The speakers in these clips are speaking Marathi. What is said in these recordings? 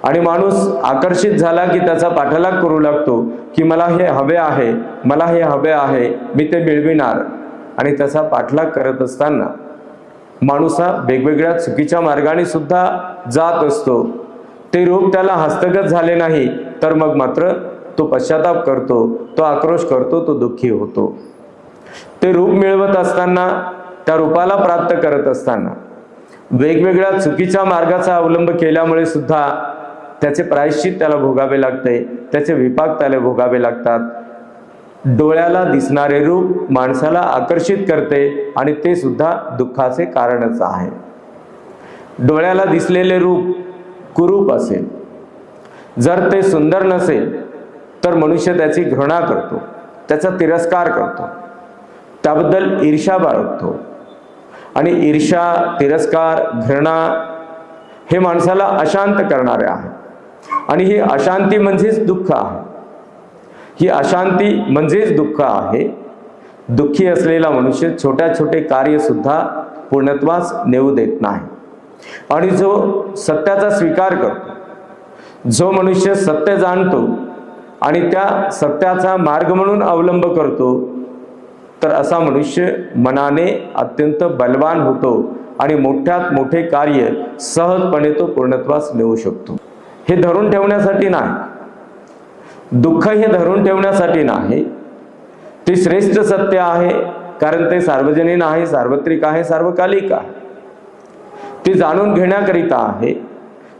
आणि माणूस आकर्षित झाला की त्याचा पाठलाग करू लागतो की मला हे हवे आहे, मला हे हवे आहे, मी ते मिळविणार. आणि त्याचा पाठलाग करत असताना माणूस हा वेगवेगळ्या चुकीच्या मार्गाने सुद्धा जात असतो. ते रूप त्याला हस्तगत झाले नाही तर मग मात्र तो पश्चाताप करतो, तो आक्रोश करतो, तो दुःखी होतो. ते रूप मिळवत असताना, त्या रूपाला प्राप्त करत असताना वेगवेगळ्या चुकीच्या मार्गाचा अवलंब केल्यामुळे सुद्धा त्याचे प्रायश्चित त्याला भोगावे लागते, त्याचे विपाक त्याला भोगावे लागतात. डोळ्याला दिसणारे रूप माणसाला आकर्षित करते आणि ते सुद्धा दुःखाचे कारणच आहे. डोळ्याला दिसलेले रूप कुरूप असेल, जर ते सुंदर नसेल तर मनुष्य त्याची घृणा करतो, त्याचा तिरस्कार करतो, त्याबद्दल ईर्ष्या बाळगतो. आणि ईर्ष्या, तिरस्कार, घृणा हे माणसाला अशांत करणारे आहे. आणि ही अशांती म्हणजेच दुःख आहे. ही अशांती म्हणजेच दुःख आहे. दुःखी असलेला मनुष्य छोट्या छोटे कार्य सुद्धा पूर्णत्वास नेऊ देत नाही. आणि जो सत्याचा स्वीकार करतो, जो मनुष्य सत्य जाणतो आणि त्या सत्याचा मार्ग म्हणून अवलंब करतो, तर असा मनुष्य मनाने अत्यंत बलवान होतो आणि मोठ्यात मोठे कार्य सहजपणे तो पूर्णत्वास नेऊ शकतो. हे धरून ठेवण्यासाठी नाही, दुःख हे धरून ठेवण्यासाठी नाही. ते श्रेष्ठ सत्य आहे, कारण ते सार्वजनीन आहे, सार्वत्रिक आहे, सार्वकालिक आहे. ते जाणून घेण्याकरिता आहे,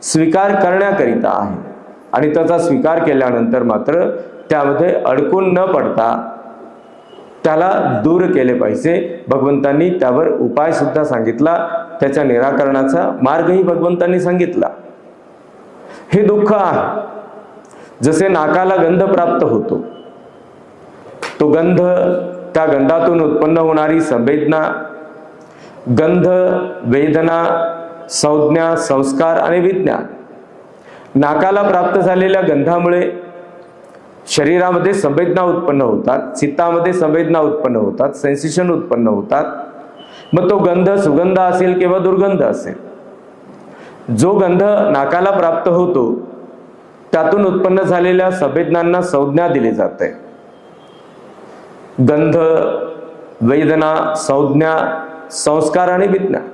स्वीकार करण्याकरिता आहे. आणि त्याचा स्वीकार केल्यानंतर मात्र त्यामध्ये अडकून न पडता त्याला दूर केले पाहिजे. भगवंतांनी त्यावर उपाय सुद्धा सांगितला, त्याच्या निराकरणाचा मार्गही भगवंतांनी सांगितला. हे दुःख आहे. जसे नाकाला गंध प्राप्त होतो, तो गंध, त्या गंधातून उत्पन्न होणारी संवेदना, गंध, वेदना, संज्ञा, संस्कार आणि विज्ञान, नाकाला प्राप्त झालेल्या गंधामुळे शरीरामध्ये संवेदना उत्पन्न होतात, चित्तामध्ये संवेदना उत्पन्न होतात, सेन्सेशन उत्पन्न होतात. मग तो गंध सुगंध असेल किंवा दुर्गंध असेल, जो गंध नाकाला प्राप्त होतो त्यातून उत्पन्न झालेल्या संवेदनांना संज्ञा दिली जाते. गंध, वेदना, संज्ञा, संस्कार आणि विज्ञान,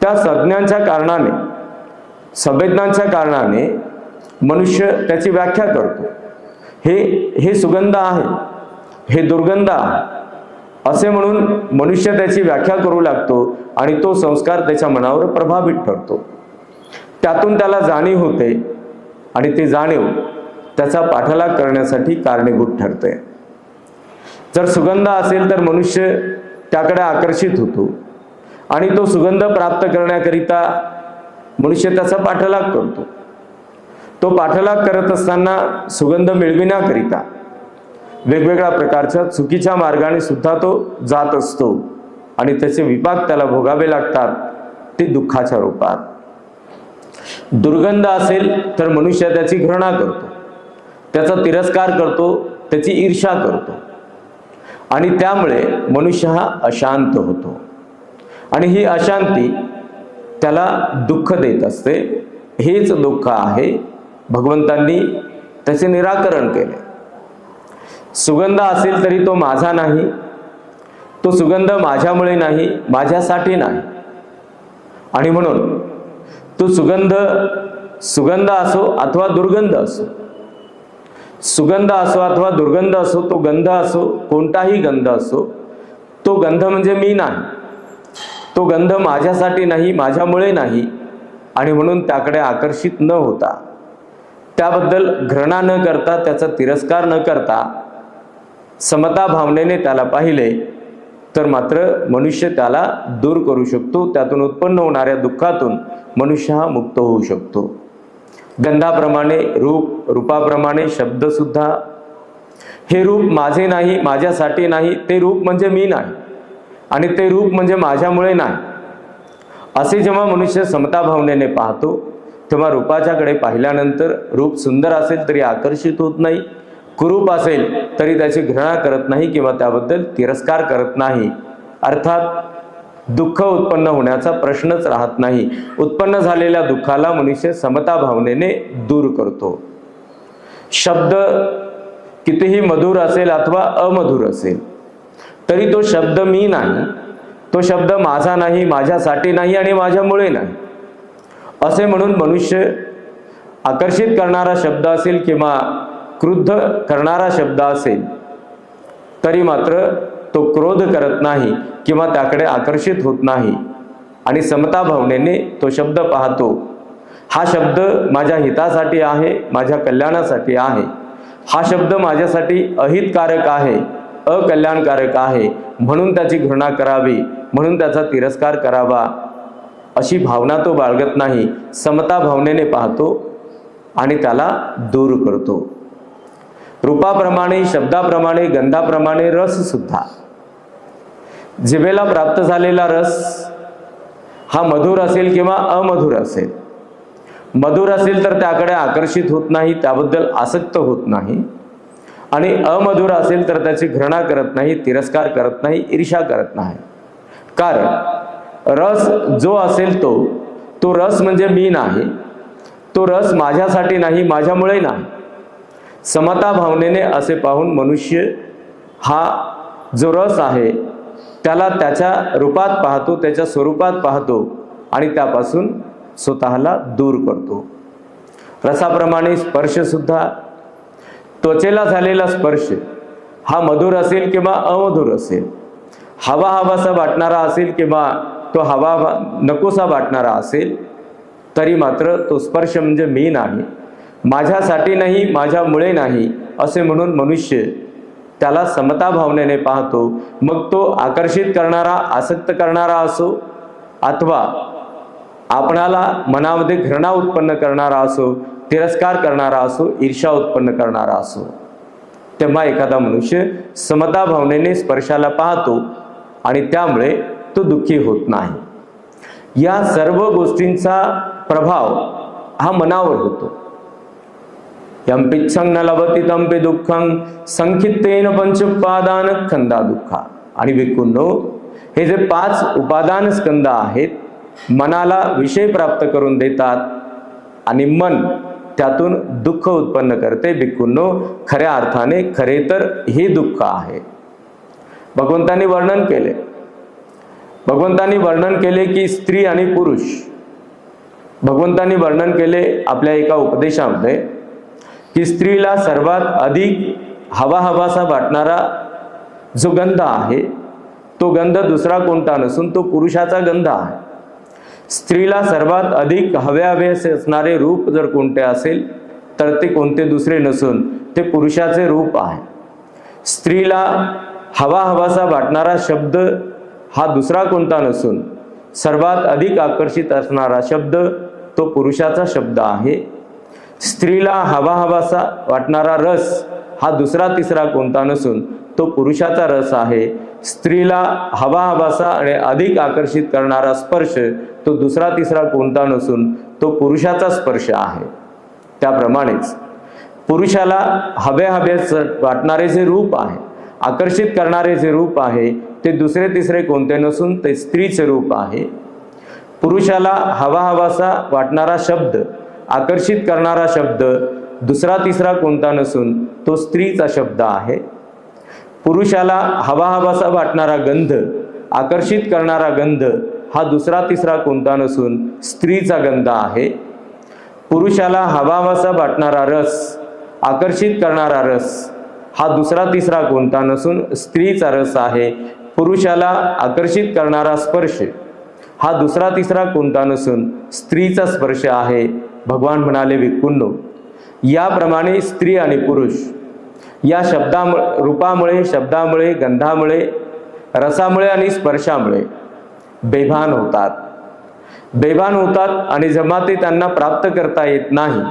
त्या संज्ञांच्या कारणाने, संवेदनांच्या कारणाने मनुष्य त्याची व्याख्या करतो. हे सुगंध आहे, हे दुर्गंध आहे असे म्हणून मनुष्य त्याची व्याख्या करू लागतो आणि तो संस्कार त्याच्या मनावर प्रभावित ठरतो. त्यातून त्याला जाणीव होते आणि ती जाणीव त्याचा पाठलाग करण्यासाठी कारणीभूत ठरते. जर सुगंध असेल तर मनुष्य त्याकडे आकर्षित होतो आणि तो सुगंध प्राप्त करण्याकरिता मनुष्य त्याचा पाठलाग करतो. तो पाठलाग करत असताना सुगंध मिळविण्याकरिता वेगवेगळ्या प्रकारच्या चुकीच्या मार्गाने सुद्धा तो जात असतो आणि त्याचे विपाक त्याला भोगावे लागतात, ते दुःखाच्या रूपात. दुर्गंध असेल तर मनुष्य त्याची घृणा करतो, त्याचा तिरस्कार करतो, त्याची ईर्ष्या करतो आणि त्यामुळे मनुष्य हा अशांत होतो. आणि ही अशांती त्याला दुःख देत असते. हेच दुःख आहे. भगवंतांनी त्याचे निराकरण केले. सुगंध असेल तरी तो माझा नाही, तो सुगंध माझ्यामुळे नाही, माझ्यासाठी नाही. आणि म्हणून तो सुगंध असो अथवा दुर्गंध असो, सुगंध असो अथवा दुर्गंध असो, तो गंध असो, कोणताही गंध असो, तो गंध म्हणजे मी नाही, तो गंध माझ्यासाठी नाही, माझ्यामुळे नाही. आणि म्हणून त्याकडे आकर्षित न होता, त्याबद्दल घृणा न करता, त्याचा तिरस्कार न करता, समता भावनेने त्याला पाहिले तर मात्र मनुष्य त्याला दूर करू शकतो. त्यातून उत्पन्न होणाऱ्या दुःखातून मनुष्य हा मुक्त होऊ शकतो. गंधाप्रमाणे रूप, रूपाप्रमाणे शब्द सुद्धा. हे रूप माझे नाही, माझ्यासाठी नाही, ते रूप म्हणजे मी नाही आणि ते रूप म्हणजे माझ्यामुळे नाही, असे जेव्हा मनुष्य समता भावनेने पाहतो तेव्हा रूपाच्याकडे पाहिल्यानंतर रूप सुंदर असेल तरी आकर्षित होत नाही, कुरूप असेल तरी त्याची घृणा करत नाही किंवा त्याबद्दल तिरस्कार करत नाही. अर्थात दुःख उत्पन्न होण्याचा प्रश्नच राहत नाही. उत्पन्न झालेल्या दुःखाला मनुष्य समता भावनेने दूर करतो. शब्द कितीही मधुर असेल अथवा अमधुर असेल तरी तो शब्द मी नाही, तो शब्द माझा नाही, माझ्यासाठी नाही आणि माझ्यामुळे नाही असे म्हणून मनुष्य आकर्षित करणारा शब्द असेल किंवा क्रुद्ध करणारा शब्द असेल तरी मात्र तो क्रोध करत नाही किंवा त्याकडे आकर्षित होत नाही आणि समता भावनेने तो शब्द पाहतो. हा शब्द माझ्या हितासाठी आहे, माझ्या कल्याणासाठी आहे, हा शब्द माझ्यासाठी अहितकारक आहे, अकल्याणकारक आहे, म्हणून त्याची घृणा करावी, म्हणून त्याचा तिरस्कार करावा अशी भावना तो बाळगत नाही. समता भावनेने पाहतो आणि त्याला दूर करतो. रूपाप्रमाणे, शब्दाप्रमाणे, गंधाप्रमाणे रस सुद्धा. जिभेला प्राप्त झालेला रस हा मधुर असेल किंवा अमधुर असेल. मधुर असेल तर त्याकडे आकर्षित होत नाही, त्याबद्दल आसक्त होत नाही, आणि अमधुर असेल तर त्याची घृणा करत नाही, तिरस्कार करत नाही, ईर्ष्या करत नाही. कारण रस जो असेल तो रस म्हणजे मी नाही, तो रस माझ्यासाठी नाही, माझ्यामुळे नाही. समता भावनेने असे पाहून मनुष्य हा जो रस आहे त्याला त्याच्या रूपात पाहतो, त्याच्या स्वरूपात पाहतो आणि त्यापासून स्वतःला दूर करतो. रसाप्रमाणे स्पर्श सुद्धा. त्वचेला झालेला स्पर्श हा मधुर असेल किंवा अमधुर असेल, हवा हवासा वाटणारा असेल किंवा तो हवा नकोसा वाटणारा असेल तरी मात्र तो स्पर्श म्हणजे मी नाही, माझ्यासाठी नाही, माझ्यामुळे नाही असे म्हणून मनुष्य त्याला समता भावनेने पाहतो. मग तो आकर्षित करणारा, आसक्त करणारा असो अथवा आपणाला मनामध्ये घृणा उत्पन्न करणारा असो, तिरस्कार करणारा असो, ईर्ष्या उत्पन्न करणारा असो, तेव्हा एखादा मनुष्य समता भावनेने स्पर्शाला पाहतो आणि त्यामुळे तो दुःखी होत नाही. या सर्व गोष्टींचा प्रभाव हा मनावर होतो. यंपिच्छं न लभति तंपि दुःखं संखित्तेन पंचोपादान स्कंदा दुःखा. आणि भिक्खूंनो, हे जे 5 उपादान स्कंद आहेत मनाला विषय प्राप्त करून देतात आणि मन त्यातून दुःख उत्पन्न करते. भिक्खूंनो, खऱ्या अर्थाने खरे तर हे दुःख आहे. भगवंतांनी वर्णन केले की स्त्री आणि पुरुष. भगवंतांनी वर्णन केले आपल्या एका उपदेशामध्ये की स्त्रीला सर्वात अधिक हवासा वाटणारा जो गंध आहे तो गंध दुसरा कोणता नसून तो पुरुषाचा गंध आहे. स्त्रीला सर्वात अधिक हवेसे असणारे रूप जर कोणते असेल तर ते कोणते दुसरे नसून ते पुरुषाचे रूप आहे. स्त्रीला हवासा वाटणारा शब्द हा दुसरा कोणता नसून सर्वात अधिक आकर्षित असणारा शब्द तो पुरुषाचा शब्द आहे. स्त्रीला हवासा वाटणारा रस हा दुसरा तिसरा कोणता नसून तो पुरुषाचा रस आहे. स्त्रीला हवासा आणि अधिक आकर्षित करणारा स्पर्श तो दुसरा तिसरा कोणता नसून तो पुरुषाचा स्पर्श आहे. त्याप्रमाणेच पुरुषाला हवेस वाटणारे जे रूप आहे, आकर्षित करणारे जे रूप आहे ते दुसरे तिसरे कोणते नसून ते स्त्रीचे रूप आहे. पुरुषाला हवासा वाटणारा शब्द, आकर्षित करणारा शब्द दुसरा तिसरा कोणता नसून तो स्त्रीचा शब्द आहे. पुरुषाला हवासा वाटणारा गंध, आकर्षित करणारा गंध हा दुसरा तिसरा कोणता नसून स्त्रीचा गंध आहे. पुरुषाला हवासा वाटणारा रस, आकर्षित करणारा रस हा दुसरा तिसरा कोणता नसून स्त्रीचा रस आहे. पुरुषाला आकर्षित करणारा स्पर्श हा दुसरा तिसरा कोणता नसून स्त्रीचा स्पर्श आहे. भगवान म्हणाले, भिक्खूंनो, याप्रमाणे स्त्री आणि पुरुष या रूपामुळे, शब्दामुळे, गंधामुळे, रसामुळे आणि स्पर्शामुळे बेभान होतात आणि जेव्हा ते त्यांना प्राप्त करता येत नाही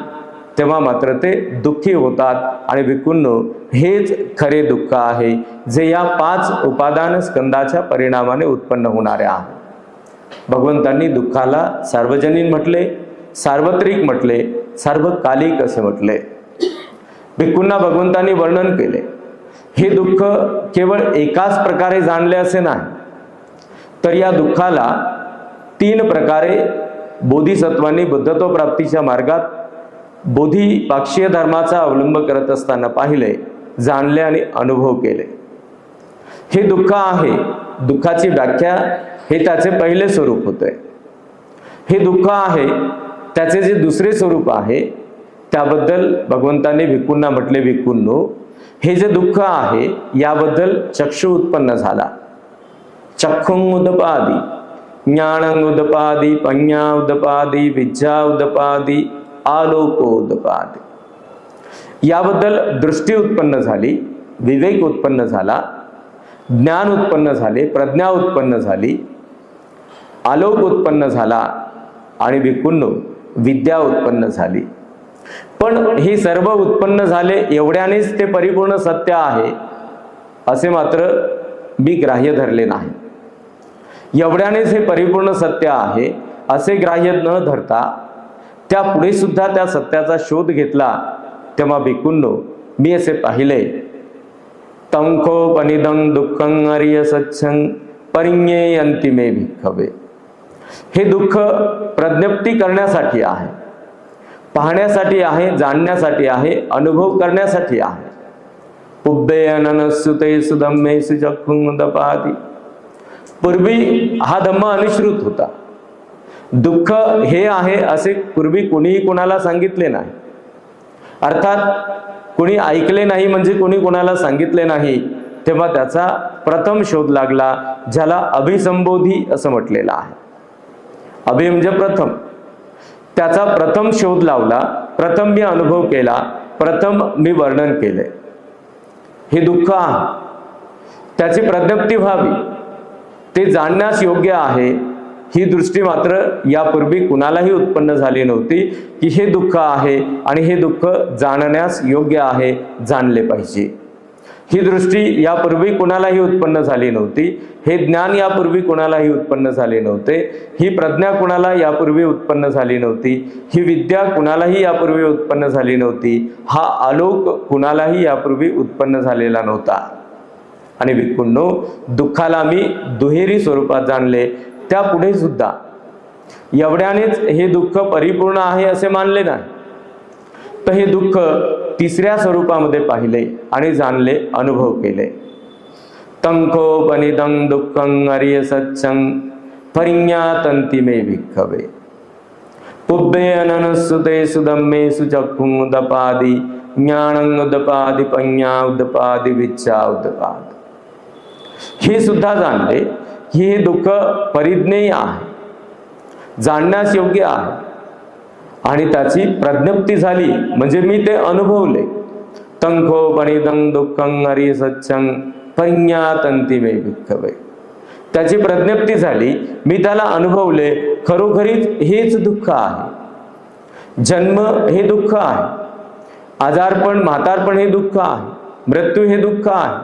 तेव्हा मात्र ते दुःखी होतात. आणि भिक्खूंनो, हेच खरे दुःख आहे जे या 5 उपादान स्कंदाच्या परिणामाने उत्पन्न होणारे आहे. भगवंतांनी दुःखाला सार्वजनीन म्हटले, सार्वत्रिक म्हटले, सार्वकालिक असे म्हटले. भिक्खूंना भगवंतांनी वर्णन केले. हे दुःख केवळ एकाच प्रकारे जाणले असे नाही. तर या दुःखाला 3 प्रकारे बोधिसत्वांनी बुद्धत्व प्राप्तीच्या मार्गात बोधिपाक्षीय धर्माचा अवलंब करत असताना पाहिले, जाणले आणि अनुभव केले. हे दुःख आहे, दुःखाची व्याख्या हे त्याचे पहिले स्वरूप होते. हे दुःख आहे, त्याचे जे दुसरे स्वरूप आहे त्याबद्दल भगवंतांनी भिक्खूंना म्हटले, भिक्खूंनो, हे जे दुःख आहे याबद्दल चक्षु उत्पन्न झाला. चक्षुं उदपादी, ज्ञानं उदपादी, पञ्ञा उदपादी, विद्या उदपादी, आलोको उदपादी. याबद्दल दृष्टी उत्पन्न झाली, विवेक उत्पन्न झाला, ज्ञान उत्पन्न झाले, प्रज्ञा उत्पन्न झाली, आलोक उत्पन्न झाला आणि भिक्खूंनो विद्या उत्पन्न झाली. पण हे सर्व उत्पन्न झाले एवढ्यानेच ते परिपूर्ण सत्य आहे असे मात्र मी ग्राह्य धरले नाही. एवढ्यानेच हे परिपूर्ण सत्य आहे असे ग्राह्य न धरता त्या पुढे सुद्धा त्या सत्याचा शोध घेतला. तेव्हा भिक्खूंनो, मी असे पाहिले, तंखोपनिदं दुःखं आर्य सत्सं परिज्ञेयन्ति मे भिक्खवे. हे दुःख प्रज्ञप्ती करण्यासाठी आहे, पाहण्यासाठी आहे, जाणण्यासाठी आहे, अनुभव करण्यासाठी आहे. पुब्बे अननसुते सुधम्मेसु चक्षुं उदपादी. पूर्वी हा धम्म अनुश्रुत होता. दुःख हे आहे असे पूर्वी कोणीही कोणाला सांगितले नाही. अर्थात कोणी ऐकले नाही म्हणजे कोणी कोणाला सांगितले नाही. तेव्हा त्याचा प्रथम शोध लागला, ज्याला अभिसंबोधी असं म्हटलेलं आहे. अभि म्हणजे प्रथम. त्याचा प्रथम शोध लावला, प्रथम मी अनुभव केला, प्रथम मी वर्णन केले. हे दुःख आहे, त्याची प्रज्ञप्ती व्हावी, ते जाणण्यास योग्य आहे, ही दृष्टी मात्र यापूर्वी कुणालाही उत्पन्न झाली नव्हती की हे दुःख आहे आणि हे दुःख जाणण्यास योग्य आहे, जाणले पाहिजे. ही दृष्टी यापूर्वी कुणालाही उत्पन्न झाली नव्हती. हे ज्ञान यापूर्वी कुणालाही उत्पन्न झाले नव्हते. ही प्रज्ञा कुणाला यापूर्वी उत्पन्न झाली नव्हती. ही विद्या कुणालाही यापूर्वी उत्पन्न झाली नव्हती. हा आलोक कुणालाही यापूर्वी उत्पन्न झालेला नव्हता. आणि भिक्खूंनो, दुःखाला मी दुहेरी स्वरूपात जाणले. त्यापुढे सुद्धा एवढ्यानेच हे दुःख परिपूर्ण आहे असे मानले नाही, तर हे दुःख तिसऱ्या स्वरूपामध्ये पाहिले आणि जाणले, अनुभव केले. तंखोपनिदं दुःखं आर्य सत्सं परिज्ञायन्ति मे भिक्खवे. पुब्बे अननसुते सुधम्मेसु चक्षुं उदपादी, ज्ञानं उदपादी, पञ्ञा उदपादी, विद्या उदपादी. हे सुद्धा जाणले की हे दुःख परिज्ञेय आहे, जाणण्यास योग्य आहे आणि त्याची प्रज्ञप्ती झाली म्हणजे मी ते अनुभवले. तंखोपनिदं दुःखं आर्य सत्सं परिज्ञायन्ति मे भिक्खवे. त्याची प्रज्ञप्ती झाली, मी त्याला अनुभवले, खरोखरीच हेच दुःख आहे. जन्म हे दुःख आहे, आजारपण, म्हातारपण हे दुःख आहे, मृत्यू हे दुःख आहे,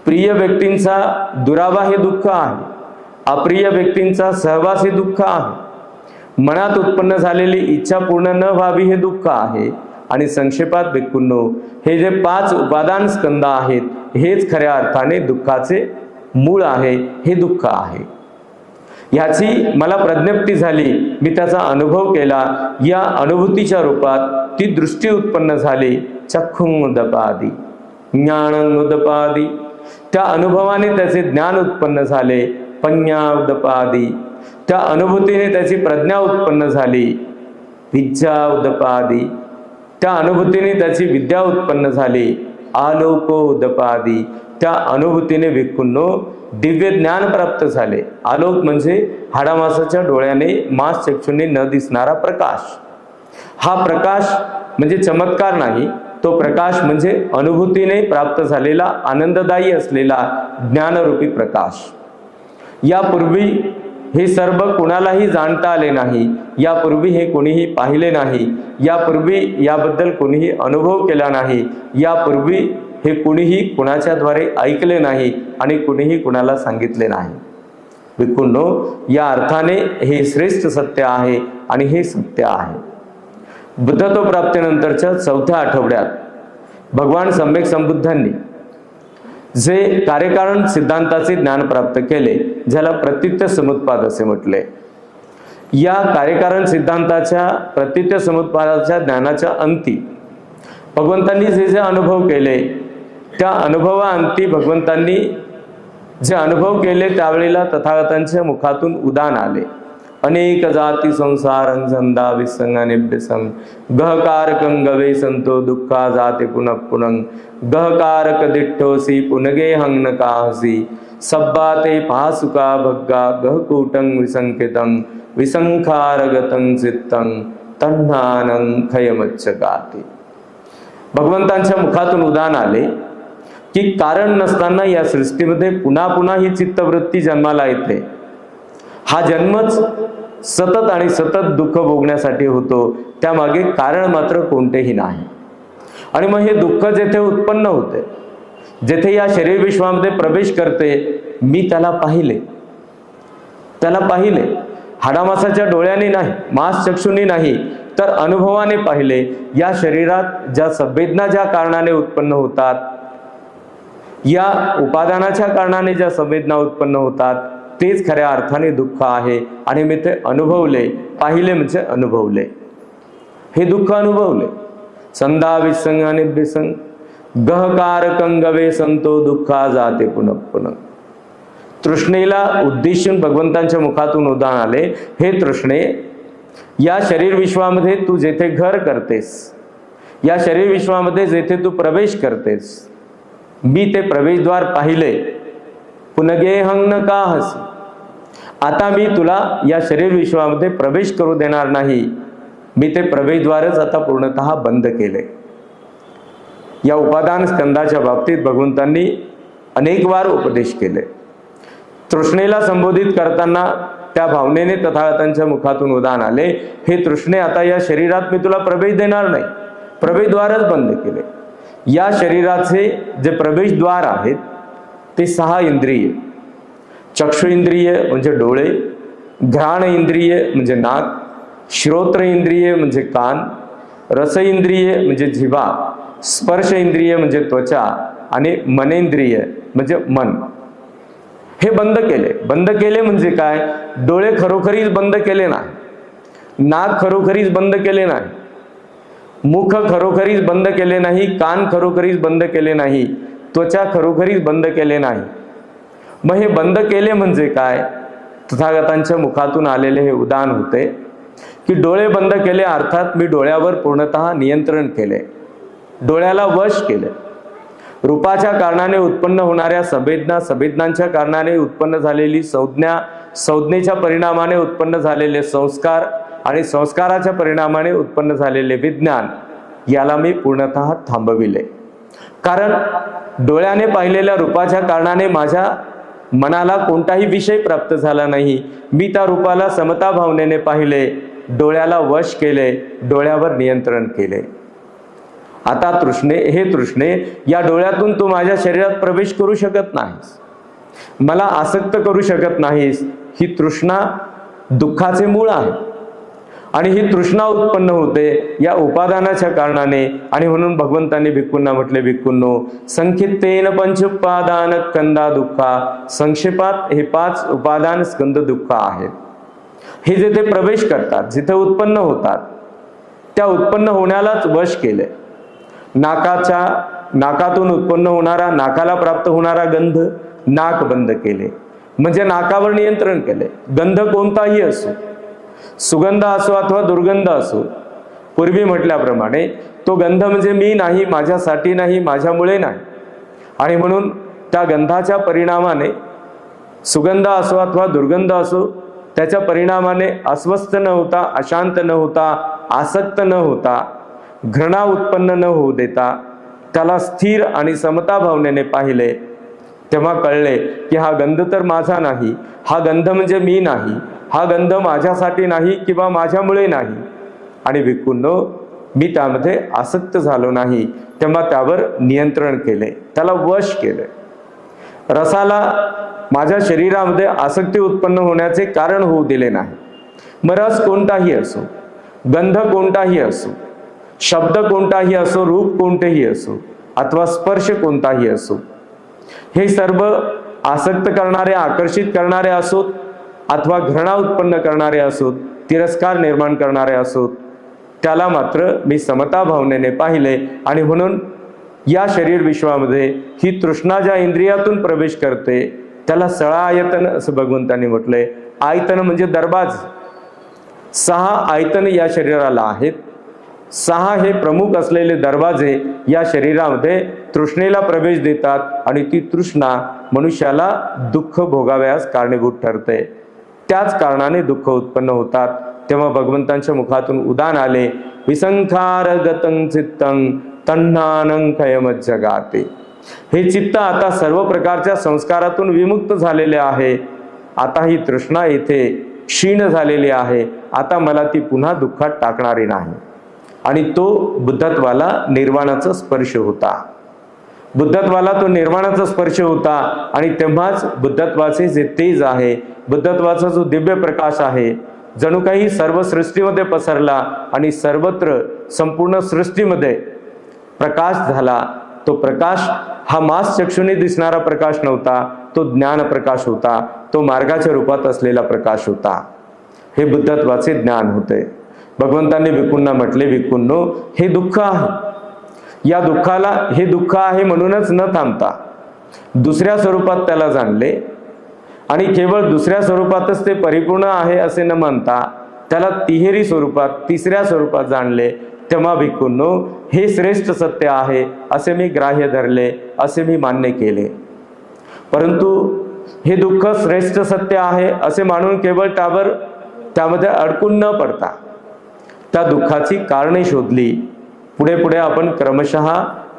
प्रिय व्यक्तींचा दुरावा हे दुःख आहे, अप्रिय व्यक्तींचा सहवास हे दुःख आहे, मनात उत्पन्न झालेली इच्छा पूर्ण न व्हावी हे दुःख आहे. आणि संक्षेपात भिक्खूंनो, हे जे 5 उपादान स्कंद आहेत हेच खऱ्या अर्थाने दुःखाचे मूळ आहे, हे दुःख आहे. ह्याची मला प्रज्ञप्ती झाली, मी त्याचा अनुभव केला. या अनुभूतीच्या रूपात ती दृष्टी उत्पन्न झाली. चक्षुं उदपादी, ज्ञानं उदपादी. त्या अनुभवाने त्याचे ज्ञान उत्पन्न झाले. पञ्ञा उदपादी. त्या अनुभूतीने त्याची प्रज्ञा उत्पन्न झाली. विद्या उदपादी. त्या अनुभूतीने त्याची विद्या उत्पन्न झाली. आलोको उदपादी. त्या अनुभूतीने भिक्खूंनो दिव्य ज्ञान प्राप्त झाले. आलोक म्हणजे हाडामासाच्या डोळ्याने, मास चक्षुने न दिसणारा प्रकाश. हा प्रकाश म्हणजे चमत्कार नाही, तो प्रकाश म्हणजे अनुभूतीने प्राप्त झालेला आनंददायी असलेला ज्ञानरूपी प्रकाश. यापूर्वी हे सर्व कुणालाही जाणता आले नाही, यापूर्वी हे कोणीही पाहिले नाही, यापूर्वी याबद्दल कोणीही अनुभव केला नाही, यापूर्वी हे कुणीही कुणाच्याद्वारे ऐकले नाही आणि कुणीही कुणाला सांगितले नाही. भिक्खूंनो, या अर्थाने हे श्रेष्ठ सत्य आहे आणि हे सत्य आहे. बुद्धत्व प्राप्तीनंतरच्या 4थ्या आठवड्यात भगवान सम्यक संबुद्धांनी जे कार्यकारण सिद्धांताचे ज्ञान प्राप्त केले, ज्याला प्रतीत्य समुत्पाद असे म्हटले. या कार्यकारण सिद्धांताच्या प्रतीत्य समुत्पादाच्या ज्ञानाच्या अंती भगवंतांनी जे जे अनुभव केले, त्या अनुभवाअंती भगवंतांनी जे अनुभव केले त्यावेळेला तथागतांच्या मुखातून उदान आले. अनेक जाती संसारं झंदा विसंगानेभ्यसं गहकारकं गवे संतो दुःखा जाते पुनः पुनः गहकारक दिठ्ठोसी पुनगे हंग न काहसी सब्बाते पासुका भग्गा गहकूटं विसंकेतं विसंखारगतं चित्तं तन्नानं खयमच्चगाते. भगवंतांच्या मुखातून उदान आले की कारण नसताना या सृष्टीमध्ये पुन्हा पुन्हा ही चित्तवृत्ती जन्माला येते. हा जन्मच सतत आणि सतत दुःख भोगण्यासाठी होतो, त्यामागे कारण मात्र कोणतेही नाही. आणि मग हे दुःख जेथे उत्पन्न होते, जेथे या शरीर विश्वामध्ये प्रवेश करते, मी त्याला पाहिले हाडामासाच्या डोळ्याने नाही, मांस चक्षुनी नाही, तर अनुभवाने पाहिले. या शरीरात ज्या संवेदना ज्या कारणाने उत्पन्न होतात, या उपादानाच्या कारणाने ज्या संवेदना उत्पन्न होतात, तेच खऱ्या अर्थाने दुःख आहे. आणि मी ते अनुभवले, पाहिले म्हणजे अनुभवले, हे दुःख अनुभवले. संदा विसंग आणि विसंग गहकारकं गवे संतो दुःखा जाते पुनः पुनः. तृष्णेला उद्देशून भगवंतांच्या मुखातून उदान आले. हे तृष्णे, या शरीर विश्वामध्ये तू जेथे घर करतेस, या शरीर विश्वामध्ये जेथे तू प्रवेश करतेस, मी ते प्रवेशद्वार पाहिले. पुनगे हंग न का हसी. आता मी तुला या शरीर विश्वामध्ये प्रवेश करू देणार नाही. मी ते प्रवेशद्वारच आता पूर्णतः बंद केले. या उपादान स्कंदाच्या बाबतीत भगवंतांनी अनेक वार उपदेश केले. तृष्णेला संबोधित करताना त्या भावनेने तथागतांच्या मुखातून उदान आले, हे तृष्णे, आता या शरीरात मी तुला प्रवेश देणार नाही. प्रवेशद्वारच बंद केले. या शरीराचे जे प्रवेशद्वार आहेत ते 6 इंद्रिय. चक्षु इंद्रिय म्हणजे डोळे, घ्राण इंद्रिय म्हणजे नाक, श्रोत्र इंद्रिय म्हणजे कान, रस इंद्रिय म्हणजे जिव्हा, स्पर्श इंद्रिय म्हणजे त्वचा आणि मनेंद्रिय म्हणजे मन. हे बंद केले. बंद केले म्हणजे काय? डोळे खरोखरीच बंद केले नाही, नाक खरोखरीच बंद केले नाही, मुख खरोखरीच बंद केले नाही, कान खरोखरीच बंद केले नाही, त्वचा खरोखरीच बंद केले नाही. मग हे बंद केले म्हणजे काय? तथागतांच्या मुखातून आलेले हे उदान होते की डोळे बंद केले, अर्थात मी डोळ्यावर पूर्णतः नियंत्रण केले, डोळ्याला वश केले. रूपाच्या कारणाने उत्पन्न होणाऱ्या संवेदना, संवेदनांच्या कारणाने उत्पन्न झालेली संज्ञा, संज्ञेच्या परिणामाने उत्पन्न झालेले संस्कार आणि संस्काराच्या परिणामाने उत्पन्न झालेले विज्ञान, याला मी पूर्णतः थांबविले. कारण डोळ्याने पाहिलेल्या रूपाच्या कारणाने माझ्या मनाला कोणताही विषय प्राप्त झाला नाही. मी त्या रूपाला समता भावनेने पाहिले, डोळ्याला वश केले, डोळ्यावर नियंत्रण केले. आता तृष्णे, हे तृष्णे, या डोळ्यातून तू माझ्या शरीरात प्रवेश करू शकत नाहीस, मला आसक्त करू शकत नाहीस. ही तृष्णा दुःखाचे मूळ आहे आणि ही तृष्णा उत्पन्न होते या उपादानाच्या कारणाने. आणि म्हणून भगवंतांनी भिक्खूंना म्हटले, भिक्खूंनो, संक्षिप्तेन पंचोपादान स्कंदा दुःखा. संक्षेपात हे 5 उपादान स्कंद दुःख आहेत. हे जेथे प्रवेश करतात, जिथे उत्पन्न होतात, त्या उत्पन्न होण्यालाच वश केले. नाकातून उत्पन्न होणारा, नाकाला प्राप्त होणारा गंध नाक बंद केले, म्हणजे नाकावर नियंत्रण केले. गंध कोणताही असो, सुगंध असो अथवा दुर्गंध असो, पूर्वी म्हटल्याप्रमाणे तो गंध म्हणजे मी नाही, माझ्यासाठी नाही, माझ्यामुळे नाही. आणि म्हणून त्या गंधाच्या परिणामाने, सुगंध असो अथवा दुर्गंध असो, त्याच्या परिणामाने अस्वस्थ न होता, अशांत न होता, आसक्त न होता, घृणा उत्पन्न न होऊ देता त्याला स्थिर आणि समता भावनेने पाहिले, तेव्हा कळले की हा गंध तर माझा नाही, हा गंध म्हणजे मी नाही, हा गंध माझ्यासाठी नाही किंवा माझ्यामुळे नाही. आणि भिक्खूंनो, मी त्यामध्ये आसक्त झालो नाही, तेव्हा त्यावर नियंत्रण केले, त्याला वश केले. रसाला माझ्या शरीरामध्ये आसक्ती उत्पन्न होण्याचे कारण होऊ दिले नाही. मग रस कोणताही असो, गंध कोणताही असो, शब्द कोणताही असो, रूप कोणतेही असो, अथवा स्पर्श कोणताही असो, हे सर्व आसक्त करणारे, आकर्षित करणारे असोत अथवा घृणा उत्पन्न करणारे असोत, तिरस्कार निर्माण करणारे असोत, त्याला मात्र मी समता भावनेने पाहिले. आणि म्हणून या शरीर विश्वामध्ये ही तृष्णा ज्या इंद्रियातून प्रवेश करते त्याला सळा आयतन असं भगवंतांनी म्हटलंय. आयतन म्हणजे दरवाज. 6 आयतन या शरीराला आहेत. 6 हे प्रमुख असलेले दरवाजे या शरीरामध्ये तृष्णेला प्रवेश देतात आणि ती तृष्णा मनुष्याला दुःख भोगाव्यास कारणीभूत ठरते. त्याच कारणाने दुःख उत्पन्न होतात. तेव्हा भगवंतांच्या मुखातून उदान आले, विसंखार गतं चित्तं तण्णानं खयमज्जगाते. हे चित्त आता सर्व प्रकारच्या संस्कारातून विमुक्त झालेले आहे. आता ही तृष्णा येथे क्षीण झालेली आहे. आता मला ती पुन्हा दुःखात टाकणारी नाही. आणि तो बुद्धत्वाला निर्वाणाचा स्पर्श होता. बुद्धत्वाला तो निर्वाणाचा स्पर्श होता. आणि तेव्हाच बुद्धत्वाचे जे तेज आहे, बुद्धत्वाचा जो दिव्य प्रकाश आहे, जणू काही सर्व सृष्टीमध्ये पसरला आणि सर्वत्र संपूर्ण सृष्टीमध्ये प्रकाश झाला. तो प्रकाश हा मास चक्षुने दिसणारा प्रकाश नव्हता, तो ज्ञान प्रकाश होता. तो मार्गाच्या रूपात असलेला प्रकाश होता. हे बुद्धत्वाचे ज्ञान होते. भगवंतांनी भिक्खूंना म्हटले, भिक्खूंनो, हे दुःख आहे. या दुःखाला हे दुःख आहे म्हणूनच न थांबता दुसऱ्या स्वरूपात त्याला जाणले. आणि केवळ दुसऱ्या स्वरूपातच ते परिपूर्ण आहे असे न मानता त्याला तिहेरी स्वरूपात, तिसऱ्या स्वरूपात जाणले. तेव्हा भिक्खूंनो, हे श्रेष्ठ सत्य आहे असे मी ग्राह्य धरले, असे मी मान्य केले. परंतु हे दुःख श्रेष्ठ सत्य आहे असे मानून केवळ त्यामध्ये अडकून न पडता त्या दुःखाची कारणे शोधली. पुढे पुढे आपण क्रमशः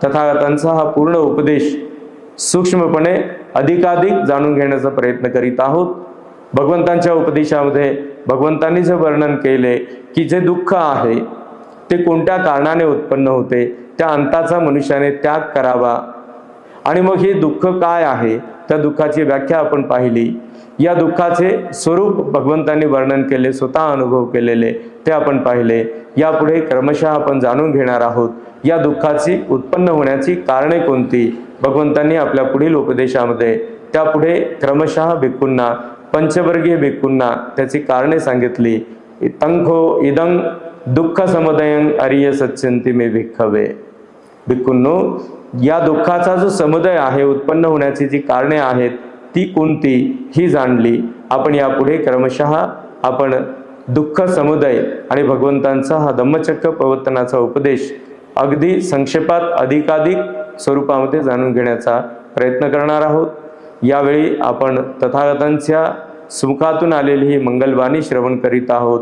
तथागतांचा हा पूर्ण उपदेश सूक्ष्मपणे अधिकाधिक जाणून घेण्याचा प्रयत्न करीत आहोत. भगवंतांच्या उपदेशामध्ये भगवंतांनी जे वर्णन केले की जे दुःख आहे ते कोणत्या कारणाने उत्पन्न होते, त्या अंताचा मनुष्याने त्याग करावा. आणि मग हे दुःख काय आहे, त्या दुःखाची व्याख्या आपण पाहिली. या दुःखाचे स्वरूप भगवंतांनी वर्णन केले, स्वतः अनुभव केलेले ते आपण पाहिले. यापुढे क्रमशः आपण जाणून घेणार आहोत या दुःखाची उत्पन्न होण्याची कारणे कोणती. भगवंतांनी आपल्या पुढील उपदेशामध्ये त्यापुढे क्रमशः भिक्खूंना, पंचवर्गीय भिक्खूंना त्याची कारणे सांगितली. तंखो इदं दुःख समुदयं अरिय सच्चिंती मे भिक्खवे. भिक्खूंनो, या दुःखाचा जो समुदय आहे, उत्पन्न होण्याची जी कारणे आहेत ती कोणती ही जाणली. आपण यापुढे क्रमशः आपण दुःख समुदय आणि भगवंतांचा हा धम्मचक्र प्रवर्तनाचा उपदेश अगदी संक्षेपात अधिकाधिक स्वरूपामध्ये जाणून घेण्याचा प्रयत्न करणार आहोत. यावेळी आपण तथागतांच्या सुमुखातून आलेली ही मंगलवाणी श्रवण करीत आहोत.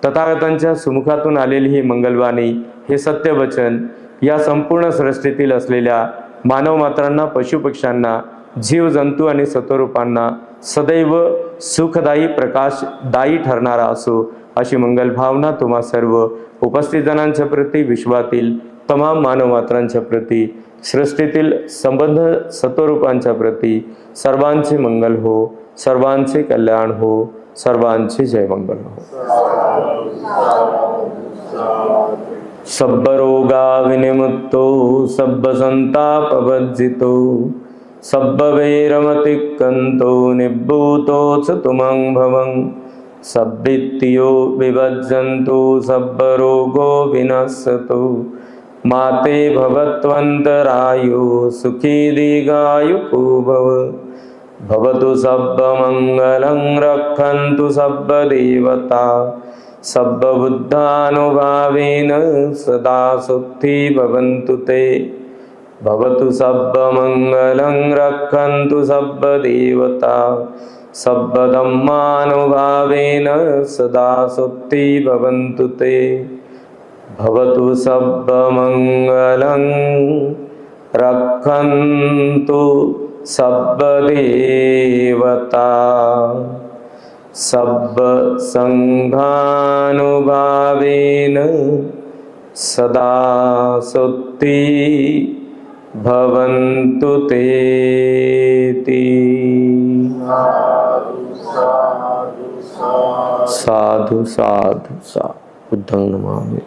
तथागतांच्या सुमुखातून आलेली ही मंगलवाणी, हे सत्यवचन या संपूर्ण सृष्टीतील असलेल्या मानव मात्रांना, पशुपक्ष्यांना, जीवजंतू आणि सत्वरूपांना सदैव सुखदायी, प्रकाशदायी ठरणारा असो, अशी मंगल भावना तुम्हा सर्व उपस्थित जणांच्या प्रती, विश्वातील तमाम मानव मात्रांच्या प्रती, सृष्टीतील संबंध सत्वरूपांच्या प्रती सर्वांचे मंगल हो, सर्वांचे कल्याण हो, सर्वांचे जय मंगल हो. सब्बरोगा विनिमुक्तो सब्बसंतापवर्जितो सब्बवैरमतिक्कन्तो निभूतोऽथ तुमं भवं सब्बित्तियो विभज्जन्तु सब्बरोगो विनश्यतु माते भवत्वन्तरायो सुखी दीर्घायुको भव. भवतु सब्बमङ्गलं रक्षन्तु सब्बदेवता सब्बबुद्धानुभावेन सदा सुखी भवन्तु ते. भवतु सब्बमङ्गलं रक्षन्तु सब्बदेवता सब्बधम्मानुभावेन सदा सुखी भवन्तु ते. भवतु सब्बमङ्गलं रक्षन्तु सब्बदेवता सब्बसङ्घानुभावेन सदा सुखी भवन्तु ते. साधु साधु साधु बुद्धं नमामि.